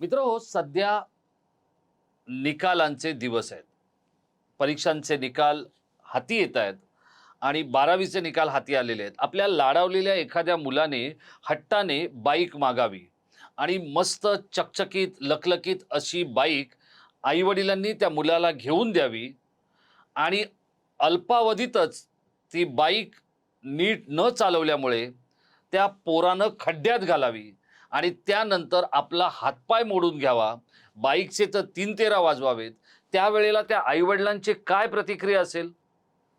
मित्रहो, सध्या निकालांचे दिवस आहेत. परीक्षांचे निकाल हाती येत आहेत आणि 12वीचे निकाल हाती आलेले आहेत. आपल्या लाडावलेल्या एखाद्या मुलाने हट्टाने बाईक मागावी आणि मस्त चकचकीत, लखलखीत अशी बाईक आई-वडिलांनी त्या मुलाला घेऊन द्यावी आणि अल्पावधीतच ती बाईक नीट न चालवल्यामुळे त्या पोरानं खड्ड्यात घालावी आणि त्यानंतर आपला हातपाय मोडून घ्यावा. बाईकचे तर 3-13 वाजवावेत. त्यावेळेला त्या आईवडिलांची काय प्रतिक्रिया असेल?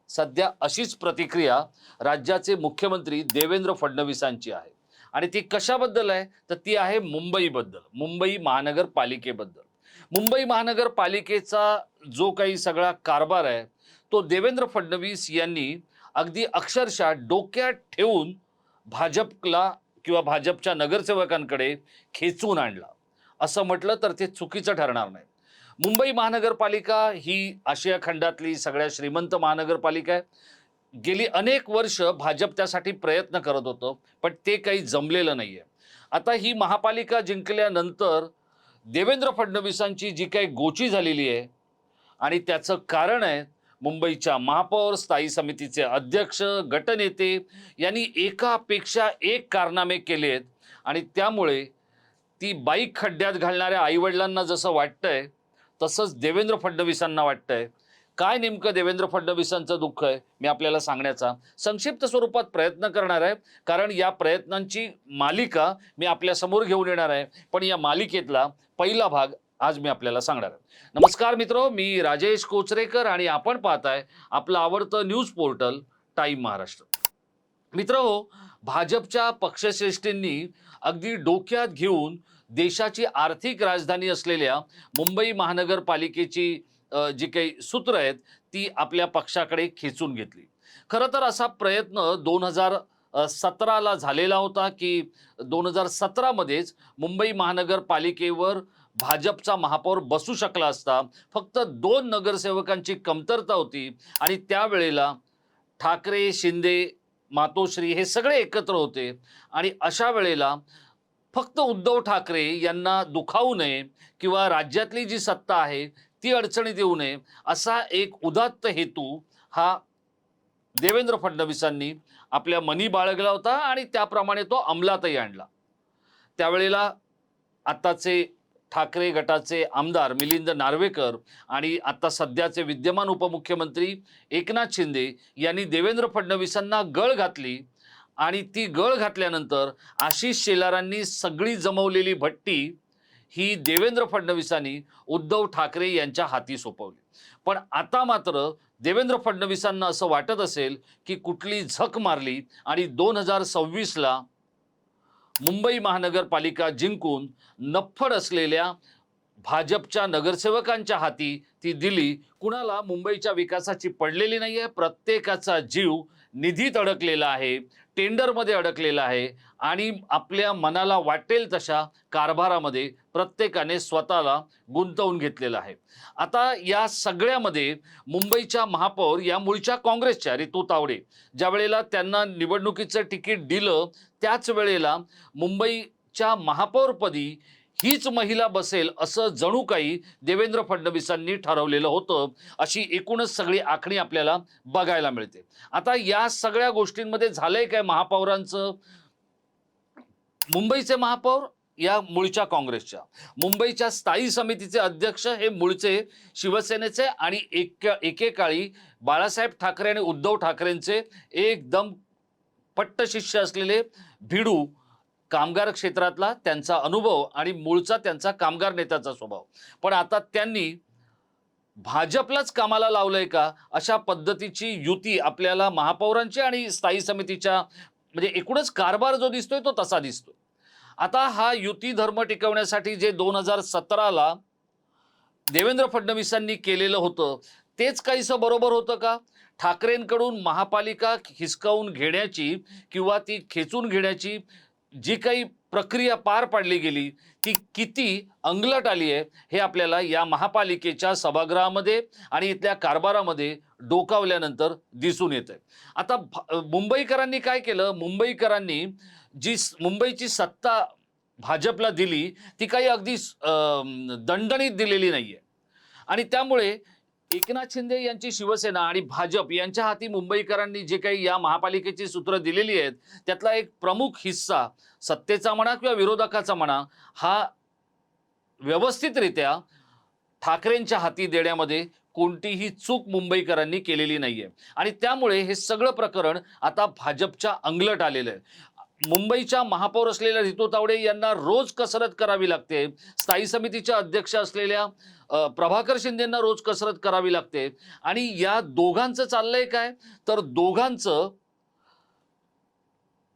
सध्या अशीच प्रतिक्रिया राज्याचे मुख्यमंत्री देवेंद्र फडणवीसांची आहे. आणि ती कशाबद्दल आहे? तर ती आहे मुंबईबद्दल, मुंबई महानगरपालिकेबद्दल. मुंबई महानगरपालिकेचा जो काही सगळा कारभार आहे, तो देवेंद्र फडणवीस यांनी अगदी अक्षरशः डोक्यात ठेवून भाजपला किंवा भाजपच्या नगरसेवकांकडे खेचून आणला. असं म्हटलं तर ते चुकीचं ठरणार नाही. मुंबई महानगरपालिका ही आशिया खंडातली सगळ्यात श्रीमंत महानगरपालिका आहे. गेली अनेक वर्ष भाजप त्यासाठी प्रयत्न करत होतं, पण ते काही जमलेलं नाहीये. आता ही महापालिका जिंकल्यानंतर देवेंद्र फडणवीसांची जी काही गोची झालेली आहे आणि त्याचं कारण आहे मुंबईच्या महापौर, स्थायी समितीचे अध्यक्ष, गटनेते यांनी एकापेक्षा एक कारनामे केलेत आणि त्यामुळे ती बाईक खड्ड्यात घालणाऱ्या आईवडिलांना जसं वाटतंय तसंच देवेंद्र फडणवीसांना वाटतंय. काय नेमकं देवेंद्र फडणवीसांचं दुःख आहे मी आपल्याला सांगण्याचा संक्षिप्त स्वरूपात प्रयत्न करणार आहे, कारण या प्रयत्नांची मालिका मी आपल्यासमोर घेऊन येणार आहे. पण या मालिकेतला पहिला भाग आज मी आपल्याला सांगणार आहे. नमस्कार मित्रो, मी राजेश कोचरेकर आणि आपण पाहताय आपलं आवडतं न्यूज पोर्टल टाइम महाराष्ट्र. मित्रहो, भाजपच्या पक्षश्रेष्ठींनी अगदी डोक्यात घेऊन देशाची आर्थिक राजधानी असलेल्या मुंबई महानगरपालिकेची जी काही सूत्र आहेत ती आपल्या पक्षाकडे खेचून घेतली. खरं तर असा प्रयत्न 2017ला झालेला होता की 2017मध्येच मुंबई महानगरपालिकेवर भाजपचा महापौर बसू शकला असता. फक्त 2 नगरसेवकांची कमतरता होती आणि त्यावेळेला ठाकरे, शिंदे, मातोश्री हे सगळे एकत्र होते आणि अशा वेळेला फक्त उद्धव ठाकरे यांना दुखावू नये किंवा राज्यातली जी सत्ता आहे ती अडचणीत येऊ नये असा एक उदात्त हेतू हा देवेंद्र फडणवीसांनी आपल्या मनी बाळगला होता आणि त्याप्रमाणे तो अंमलातही आणला. त्यावेळेला आताचे ठाकरे गटाचे आमदार मिलिंद नार्वेकर आणि आता सध्याचे विद्यमान उपमुख्यमंत्री एकनाथ शिंदे यांनी देवेंद्र फडणवीसांना गळ घातली आणि ती गळ घातल्यानंतर आशिष शेलारांनी सगळी जमवलेली भट्टी ही देवेंद्र फडणवीसांनी उद्धव ठाकरे यांच्या हाती सोपवली. पण आता मात्र देवेंद्र फडणवीसांना असं वाटत असेल की कुठली झक मारली आणि 2026ला मुंबई महानगरपालिका जिंकून नफ्फड असलेल्या भाजपच्या नगरसेवकांच्या हाती ती दिली. कुणाला मुंबईच्या विकासाची पडलेली नाही आहे. प्रत्येकाचा जीव निधीत अडकलेला आहे, टेंडरमध्ये अडकलेला आहे आणि आपल्या मनाला वाटेल तशा कारभारामध्ये प्रत्येकाने स्वतःला गुंतवून घेतलेला आहे. आता या सगळ्यामध्ये मुंबईच्या महापौर या मूळच्या काँग्रेसच्या रितू तावडे ज्या वेळेला त्यांना निवडणुकीचं तिकीट दिलं त्याच वेळेला मुंबईच्या महापौरपदी हीच महिला बसेल असं जणू काही देवेंद्र फडणवीसांनी ठरवलेलं होतं. अशी एकूणच सगळी आखणी आपल्याला बघायला मिळते. आता या सगळ्या गोष्टींमध्ये झालंय काय? महापौरांचं, मुंबईचे महापौर या मूळच्या काँग्रेसच्या, मुंबईच्या स्थायी समितीचे अध्यक्ष हे मूळचे शिवसेनेचे आणि एकेकाळी बाळासाहेब ठाकरे आणि उद्धव ठाकरेंचे एकदम पट्टशिष्य असलेले भिडू, कामगार क्षेत्रातला त्यांचा अनुभव आणि मूळचा त्यांचा कामगार नेत्याचा स्वभाव. पण आता त्यांनी भाजपलाच कामाला लावलंय का अशा पद्धतीची युती आपल्याला महापौरांची आणि स्थायी समितीच्या म्हणजे एकूणच कारभार जो दिसतोय तो तसा दिसतोय. आता हा युती धर्म टिकवण्यासाठी जे 2017ला देवेंद्र फडणवीसांनी केलेलं होतं तेच काहीसं बरोबर होतं का? ठाकरेंकडून महापालिका हिसकावून घेण्याची किंवा ती खेचून घेण्याची जी काही प्रक्रिया पार पाडली गेली ती किती अंगलट आली आहे हे आपल्याला या महापालिकेच्या सभागृहामध्ये आणि इथल्या कारभारामध्ये डोकावल्यानंतर दिसून येतंय. आता मुंबईकरांनी काय केलं? मुंबईकरांनी जी मुंबईची सत्ता भाजपला दिली ती काही अगदी दणदणीत दिलेली नाहीये. आणि त्यामुळे एकनाथ शिंदे यांची शिवसेना आणि भाजप यांच्या हाती मुंबईकरांनी जे काही या महापालिकेची सूत्र दिलेली आहेत, त्यातला एक प्रमुख हिस्सा सत्तेचा म्हणा किंवा विरोधकाचा म्हणा, हा व्यवस्थितरित्या ठाकरेंच्या हाती देण्यामध्ये कोणतीही चूक मुंबईकरांनी केलेली नाहीये. आणि त्यामुळे हे सगळं प्रकरण आता भाजपच्या अंगलट आलेलं आहे. मुंबईच्या महापौर असलेल्या रितू तावडे यांना रोज कसरत करावी लागते. स्थायी समितीच्या अध्यक्ष असलेल्या प्रभाकर शिंदेंना रोज कसरत करावी लागते. आणि या दोघांचं चाललंय काय, तर दोघांचं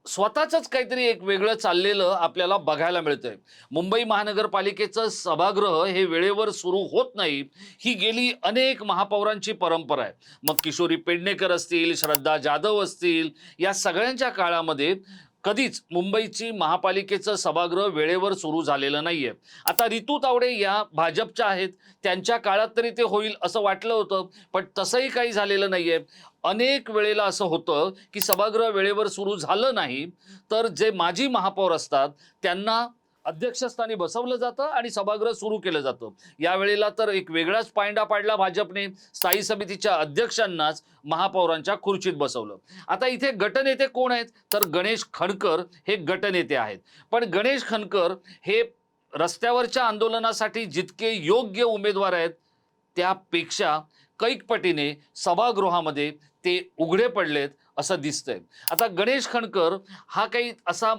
स्वतःच काहीतरी एक वेगळं चाललेलं आपल्याला बघायला मिळतंय. मुंबई महानगरपालिकेचं सभागृह हे वेळेवर सुरू होत नाही, ही गेली अनेक महापौरांची परंपरा आहे. मग किशोरी पेडणेकर असतील, श्रद्धा जाधव असतील, या सगळ्यांच्या काळामध्ये कधीच मुंबईची महापालिकेचं सभागृह वेळेवर सुरू झालेलं नाहीये. आता रितू तावडे या भाजपच्या आहेत, त्यांच्या काळात तरी ते होईल असं वाटलं होतं, पण तसंही काही झालेलं नाहीये. अनेक वेळेला असं होतं की सभागृह वेळेवर सुरू झालं नाही तर जे माजी महापौर असतात त्यांना अध्यक्षस्थानी बसवलं जातं आणि सभागृह सुरू केलं जातं. यावेळेला तर एक वेगळाच पायंडा पाडला भाजपने, स्थायी समितीच्या अध्यक्षांनाच महापौरांच्या खुर्चीत बसवलं. आता इथे गटनेते कोण आहेत, तर गणेश खणकर हे गटनेते आहेत. पण गणेश खणकर हे रस्त्यावरच्या आंदोलनासाठी जितके योग्य उमेदवार आहेत त्यापेक्षा कैक पटीने सभागृहामध्ये ते उघडे पडलेत असं दिसतंय. आता गणेश खणकर हा काही असा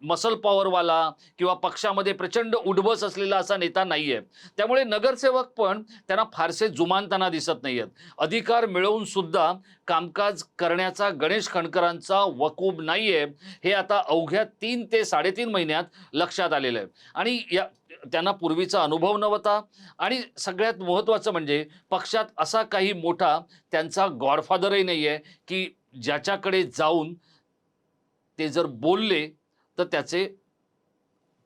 मसल पॉवरवाला किंवा पक्षामध्ये प्रचंड उडबस असलेला असा नेता नाहीये. त्यामुळे नगरसेवक पण त्यांना फारसे जुमानताना दिसत नाहीयेत. अधिकार मिळवून सुद्धा कामकाज करण्याचा गणेश खणकरांचा वकूब नाहीये, हे आता अवघ्या 3 ते 3.5 महिन्यात लक्षात आलेलं आहे. आणि त्यांना पूर्वीचा अनुभव नव्हता आणि सगळ्यात महत्त्वाचं म्हणजे पक्षात असा काही मोठा त्यांचा गॉडफादरही नाहीये की ज्याच्याकडे जाऊन ते जर बोलले तर त्याचे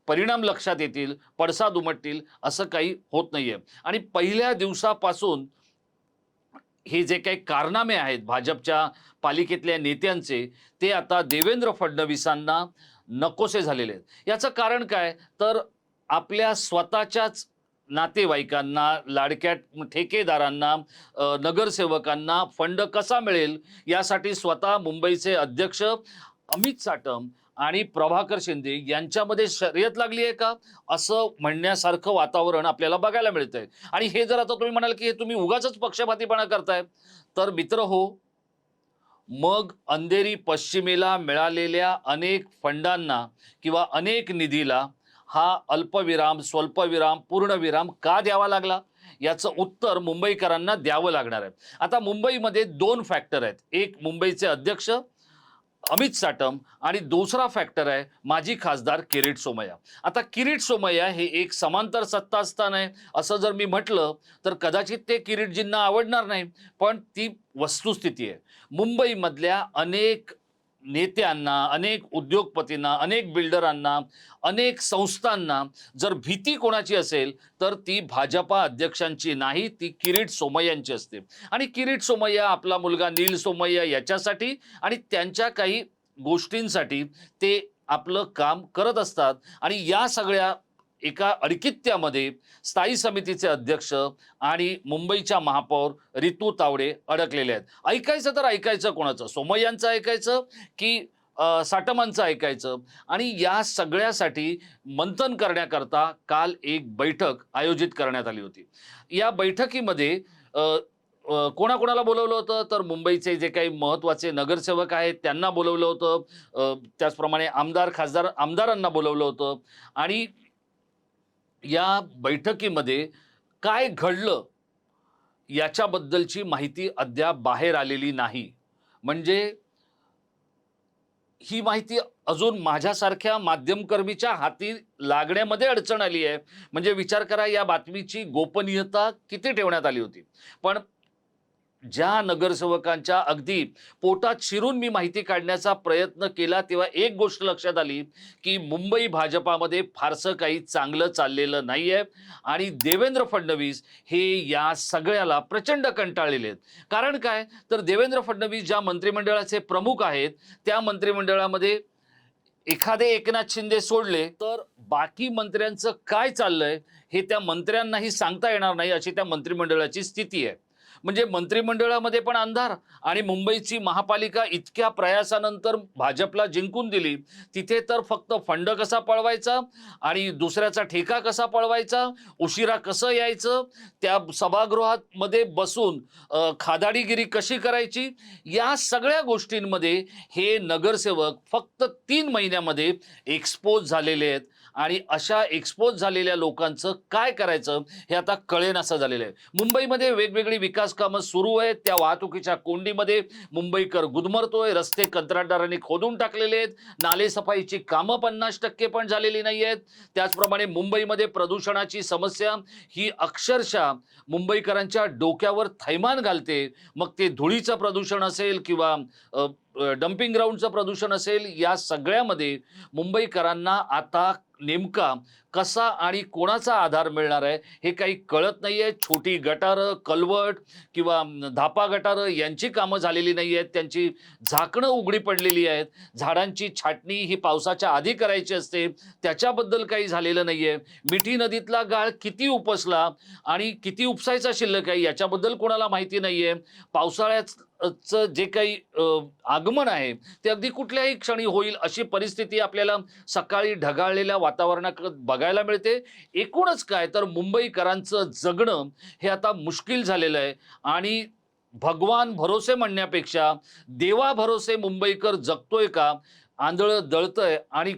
परिणाम लक्षात येतील, पडसाद उमटतील, असं काही होत नाहीये. आणि पहिल्या दिवसापासून हे जे काही कारनामे आहेत भाजपच्या पालिकेतल्या नेत्यांचे, ते आता देवेंद्र फडणवीसांना नकोसे झालेले आहेत. याचं कारण काय, तर आपल्या स्वतःच्याच नातेवाईकांना, लाडक्या ठेकेदारांना, नगरसेवकांना फंड कसा मिळेल यासाठी स्वतः मुंबईचे अध्यक्ष अमित साटम आणि प्रभाकर शिंदे यांच्यामध्ये शर्यत लागली आहे का, असं म्हणण्यासारखं वातावरण आपल्याला बघायला मिळतंय. आणि हे जर आता तुम्ही म्हणाल की हे तुम्ही उगाचच पक्षपातीपणा करताय, तर मित्र हो, मग अंधेरी पश्चिमेला मिळालेल्या अनेक फंडांना किंवा अनेक निधीला हा अल्पविराम, स्वल्पविराम, पूर्णविराम का द्यावा लागला, याचं उत्तर मुंबईकरांना द्यावं लागणार आहे. आता मुंबईमध्ये 2 फॅक्टर आहेत. एक मुंबईचे अध्यक्ष अमित साटम आणि दुसरा फॅक्टर आहे माजी खासदार किरीट सोमय्या. आता किरीट सोमय्या हे एक समांतर सत्तास्थान आहे असं जर मी म्हटलं तर कदाचित ते किरीटजींना आवडणार नाही, पण ती वस्तुस्थिती आहे. मुंबईमधल्या अनेक नेत्यांना, अनेक उद्योगपतींना, अनेक बिल्डरांना, अनेक संस्थांना जर भीती कोणाची असेल तर ती भाजपा अध्यक्षांची नाही, ती किरीट सोमय्यांची असते. आणि किरीट सोमय्या आपला मुलगा नील सोमय्या याच्यासाठी आणि त्यांच्या काही गोष्टींसाठी ते आपलं काम करत असतात. आणि या सगळ्या एका अडकित्त्यामध्ये स्थायी समितीचे अध्यक्ष आणि मुंबईच्या महापौर रितू तावडे अडकलेले आहेत. ऐकायचं तर ऐकायचं कोणाचं, सोमय्यांचं ऐकायचं की साटमांचं ऐकायचं. आणि या सगळ्यासाठी मंथन करण्याकरता काल एक बैठक आयोजित करण्यात आली होती. या बैठकीमध्ये कोणाकोणाला बोलवलं होतं, तर मुंबईचे जे काही महत्त्वाचे नगरसेवक आहेत त्यांना बोलवलं होतं, त्याचप्रमाणे आमदार खासदार आमदारांना बोलवलं होतं. आणि या बैठकीमध्ये काय घडलं याच्याबद्दलची माहिती अद्याप बाहेर आलेली नाही. म्हणजे ही माहिती अजून माझ्यासारख्या माध्यमकर्मीच्या हाती लागण्यामध्ये अडचण आली आहे. म्हणजे विचार करा, या बातमीची गोपनीयता किती ठेवण्यात आली होती. पण ज्या नगरसेवकांच्या अगदी पोटात शिरून मी माहिती काढण्याचा प्रयत्न केला तेव्हा एक गोष्ट लक्षात आली की मुंबई भाजपामध्ये फारसं काही चांगलं चाललेलं नाहीये. आणि देवेंद्र फडणवीस हे या सगळ्याला प्रचंड कंटाळलेले आहेत. कारण काय, तर देवेंद्र फडणवीस ज्या मंत्रिमंडळाचे प्रमुख आहेत त्या मंत्रिमंडळामध्ये एखादे एकनाथ शिंदे सोडले तर बाकी मंत्र्यांचं काय चाललंय हे त्या मंत्र्यांनाही सांगता येणार नाही, अशी त्या मंत्रिमंडळाची स्थिती आहे. म्हणजे मंत्रिमंडळामध्ये पण अंधार आणि मुंबईची महापालिका इतक्या प्रयासानंतर भाजपला जिंकून दिली, तिथे तर फक्त फंड कसा पळवायचा आणि दुसऱ्याचा ठेका कसा पळवायचा, उशिरा कसं यायचं, त्या सभागृहामध्ये बसून खादाडीगिरी कशी करायची, या सगळ्या गोष्टींमध्ये हे नगरसेवक फक्त 3 महिन्यामध्ये एक्सपोज झालेले आहेत. आणि अशा एक्सपोज झालेल्या लोकांचं काय करायचं हे आता कळेनासं झालेलं आहे. मुंबईमध्ये वेगवेगळी विकास कामं सुरू आहेत, त्या वाहतुकीच्या कोंडीमध्ये मुंबईकर गुदमरतोय. रस्ते कंत्राटदारांनी खोदून टाकलेले आहेत, नालेसफाईची कामं 50% पण झालेली नाही आहेत. त्याचप्रमाणे मुंबईमध्ये प्रदूषणाची समस्या ही अक्षरशः मुंबईकरांच्या डोक्यावर थैमान घालते. मग ते धुळीचं प्रदूषण असेल किंवा डम्पिंग ग्राउंडचं प्रदूषण असेल, या सगळ्यामध्ये मुंबईकरांना आता नेमका कसा आणि कोणाचा आधार मिळणार आहे हे काही कळत नाहीये. छोटी गटारं, कलवट किंवा धापा गटारं यांची कामं झालेली नाही आहेत, त्यांची झाकणं उघडी पडलेली आहेत. झाडांची छाटणी ही पावसाच्या आधी करायची असते, त्याच्याबद्दल काही झालेलं नाहीये. मिठी नदीतला गाळ किती उपसला आणि किती उपसायचा शिल्लक आहे याच्याबद्दल कोणाला माहिती नाहीये. पावसाळ्याचं जे काही आगमन आहे ते अगदी कुठल्याही क्षणी होईल अशी परिस्थिती आपल्याला सकाळी ढगाळलेल्या वातावरणात बघायला मिळते. एकूणच काय तर मुंबईकरांचं जगणं हे आता मुश्किल झालेलं आहे आणि भगवान भरोसे म्हणण्यापेक्षा देवा भरोसे मुंबईकर जगतोय का, आंधळं दळतंय आणि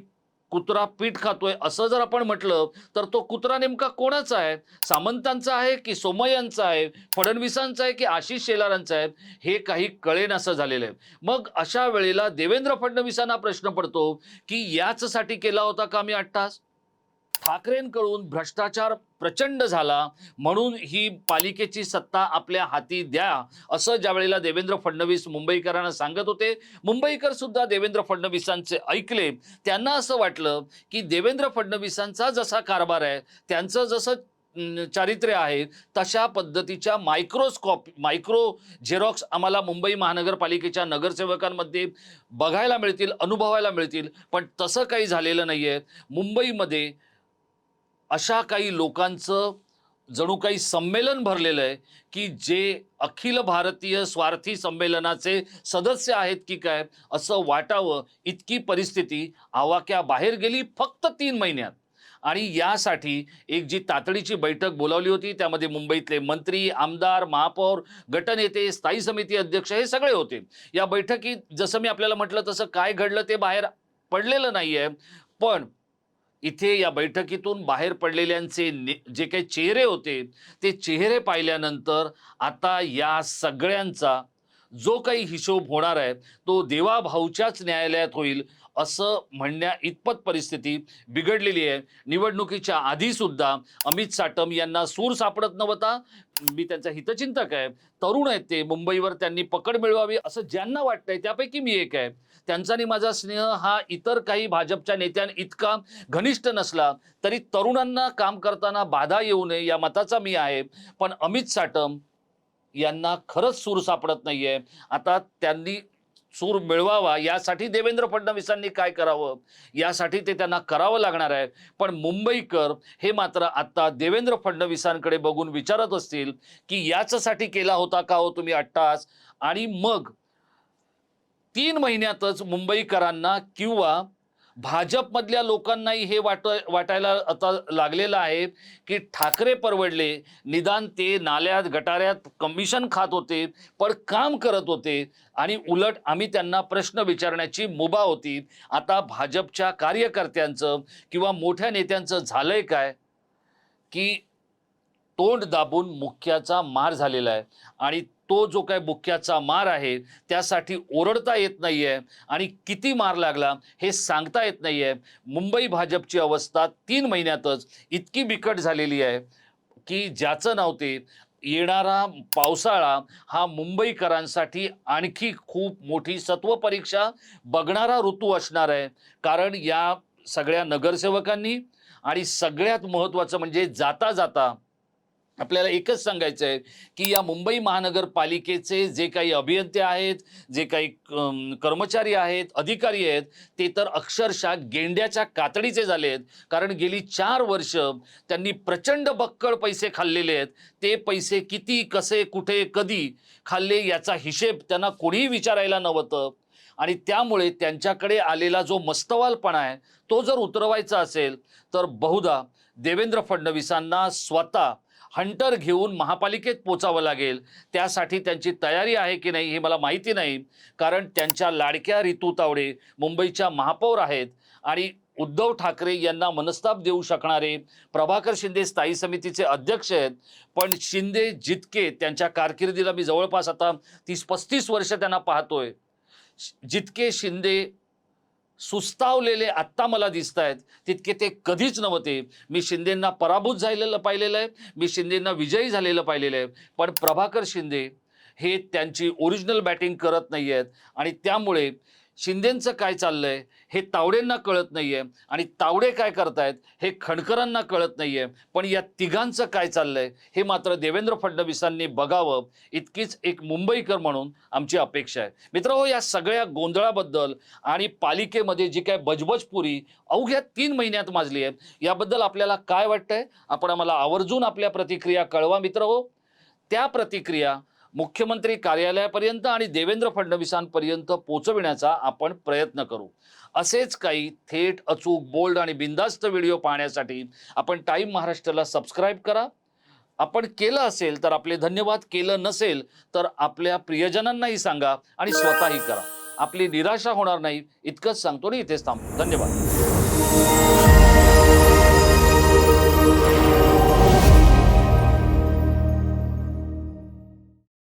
कुत्रा पीठ खातोय असं जर आपण म्हटलं तर तो कुत्रा नेमका कोणाचा आहे? सामंतांचा आहे की सोमय्यांचा आहे, फडणवीसांचा आहे की आशिष शेलारांचा आहे, हे काही कळेनासं झालेलं आहे. मग अशा वेळेला देवेंद्र फडणवीसांना प्रश्न पडतो की याचसाठी केला होता का मी 8 तास? ठाकरेंकडून भ्रष्टाचार प्रचंड झाला म्हणून ही पालिकेची सत्ता आपल्या हाती द्या, असं ज्या वेळेला देवेंद्र फडणवीस मुंबईकरांना सांगत होते, मुंबईकर सुद्धा देवेंद्र फडणवीसांचे ऐकले. त्यांना असं वाटलं की देवेंद्र फडणवीसांचा जसा कारभार आहे, त्यांचं जसं चारित्र्य आहे, तशा पद्धतीच्या मायक्रो झेरॉक्स आम्हाला मुंबई महानगरपालिकेच्या नगरसेवकांमध्ये बघायला मिळतील, अनुभवायला मिळतील. पण तसं काही झालेलं नाहीये. मुंबईमध्ये अशा काही लोकांचं जणू काही संमेलन भरलेलं आहे की जे अखिल भारतीय स्वार्थी संमेलनाचे सदस्य आहेत की काय असं वाटावं, इतकी परिस्थिती आवाक्याबाहेर गेली फक्त 3 महिन्यात. आणि यासाठी एक जी तातडीची बैठक बोलावली होती त्यामध्ये मुंबईतले मंत्री, आमदार, महापौर, गटनेते, स्थायी समिती अध्यक्ष हे सगळे होते. या बैठकीत जसं मी आपल्याला म्हटलं तसं काय घडलं ते बाहेर पडलेलं नाहीये. पण इथे या बैठकीतून बाहेर पडलेल्यांचे जे काही चेहरे होते ते चेहरे पाहिल्यानंतर आता या सगळ्यांचा जो काही हिशोब होणार आहे तो देवाभाऊच्याच न्यायालयात होईल असं म्हणण्या इतपत परिस्थिती बिघडलेली आहे. निवडणुकीच्या आधी सुद्धा अमित साटम यांना सूर सापडत नव्हता. मी त्यांचा हितचिंतक आहे, तरुण आहेत ते, मुंबईवर त्यांनी पकड मिळवावी असं ज्यांना वाटतंय त्यापैकी मी एक आहे. त्यांचा आणि माझा स्नेह हा इतर काही भाजपच्या नेत्यांइतका घनिष्ठ नसला तरी तरुणांना काम करताना बाधा येऊ नये या मताचा मी आहे. पण अमित साटम यांना खरंच सूर सापडत नाहीये. आता त्यांनी सूर मिळवावा यासाठी देवेंद्र फडणवीसांनी काय करावं यासाठी ते त्यांना करावं लागणार आहे. पण मुंबईकर हे मात्र आता देवेंद्र फडणवीसांकडे बघून विचारत असतील की याच्यासाठी केला होता का हो तुम्ही 8 तास? आणि मग 3 महिन्यातच मुंबईकरांना किंवा भाजपमधल्या लोकांनाही हे वाटायला आता लागलेलं आहे की ठाकरे परवडले, निदान ते नाल्यात गटाऱ्यात कमिशन खात होते पण काम करत होते आणि उलट आम्ही त्यांना प्रश्न विचारण्याची मुभा होती. आता भाजपच्या कार्यकर्त्यांचं किंवा मोठ्या नेत्यांचं झालंय काय की तोंड दाबून मुख्याचा मार झालेला आहे आणि तो जो काय मुख्याचा मार आहे त्यासाठी ओरडता येत नाहीये आणि किती मार लागला हे सांगता येत नाहीये. मुंबई भाजपची अवस्था 3 महिन्यातच इतकी बिकट झालेली आहे की ज्याचं नाव ते येणारा पावसाळा हा मुंबईकरांसाठी आणखी खूप मोठी सत्वपरीक्षा बघणारा ऋतू असणार आहे. कारण या सगळ्या नगरसेवकांनी आणि सगळ्यात महत्त्वाचं म्हणजे जाता जाता आपल्याला एकच सांगायचं आहे की या मुंबई महानगरपालिकेचे जे काही अभियंते आहेत, जे काही कर्मचारी आहेत, अधिकारी आहेत, ते तर अक्षरशः गेंड्याच्या कातडीचे झाले आहेत. कारण गेली 4 वर्ष त्यांनी प्रचंड बक्कळ पैसे खाल्लेले आहेत. ते पैसे किती, कसे, कुठे, कधी खाल्ले याचा हिशेब त्यांना कोणीही विचारायला नव्हतं. आणि त्यामुळे त्यांच्याकडे आलेला जो मस्तवालपणा आहे तो जर उतरवायचा असेल तर बहुधा देवेंद्र फडणवीसांना स्वतः हंटर घेऊन महापालिकेत पोचावं लागेल. त्यासाठी त्यांची तयारी आहे की नाही हे मला माहिती नाही. कारण त्यांच्या लाडक्या रितू तावडे मुंबईच्या महापौर आहेत आणि उद्धव ठाकरे यांना मनस्ताप देऊ शकणारे प्रभाकर शिंदे स्थायी समितीचे अध्यक्ष आहेत. पण शिंदे जितके त्यांच्या कारकिर्दीला मी जवळपास आता 30-35 वर्ष त्यांना पाहतोय, जितके शिंदे सुस्तावलेले आत्ता मला दिसत आहेत तितके ते कधीच नव्हते. मी शिंदेंना पराभूत झालेलं पाहिलेलं आहे, मी शिंदेंना विजयी झालेलं पाहिलेलं आहे. पण प्रभाकर शिंदे हे त्यांची ओरिजिनल बॅटिंग करत नाही आहेत आणि त्यामुळे शिंदेंचं काय चाललंय हे तावडेंना कळत नाहीये आणि तावडे काय करतायत हे खणकरांना कळत नाहीये. पण या तिघांचं काय चाललंय हे मात्र देवेंद्र फडणवीसांनी बघावं, इतकीच एक मुंबईकर म्हणून आमची अपेक्षा आहे. मित्रहो, या सगळ्या गोंधळाबद्दल आणि पालिकेमध्ये जी काय बजबजपुरी अवघ्या 3 महिन्यात माजली आहे याबद्दल आपल्याला काय वाटतंय? आपण आम्हाला आवर्जून आपल्या प्रतिक्रिया कळवा मित्रहो. त्या प्रतिक्रिया मुख्यमंत्री कार्यालयापर्यंत आणि देवेंद्र फडणवीसांपर्यंत पोहोचविण्याचा आपण प्रयत्न करू. असेच काही थेट, अचूक, बोल्ड आणि बिनधास्त व्हिडिओ पाहण्यासाठी आपण टाइम महाराष्ट्राला सबस्क्राईब करा. आपण केलं असेल तर आपले धन्यवाद, केलं नसेल तर आपल्या प्रियजनांनाही सांगा आणि स्वतःही करा. आपली निराशा होणार नाही इतकंच सांगतो आणि इथेच थांबतो. धन्यवाद.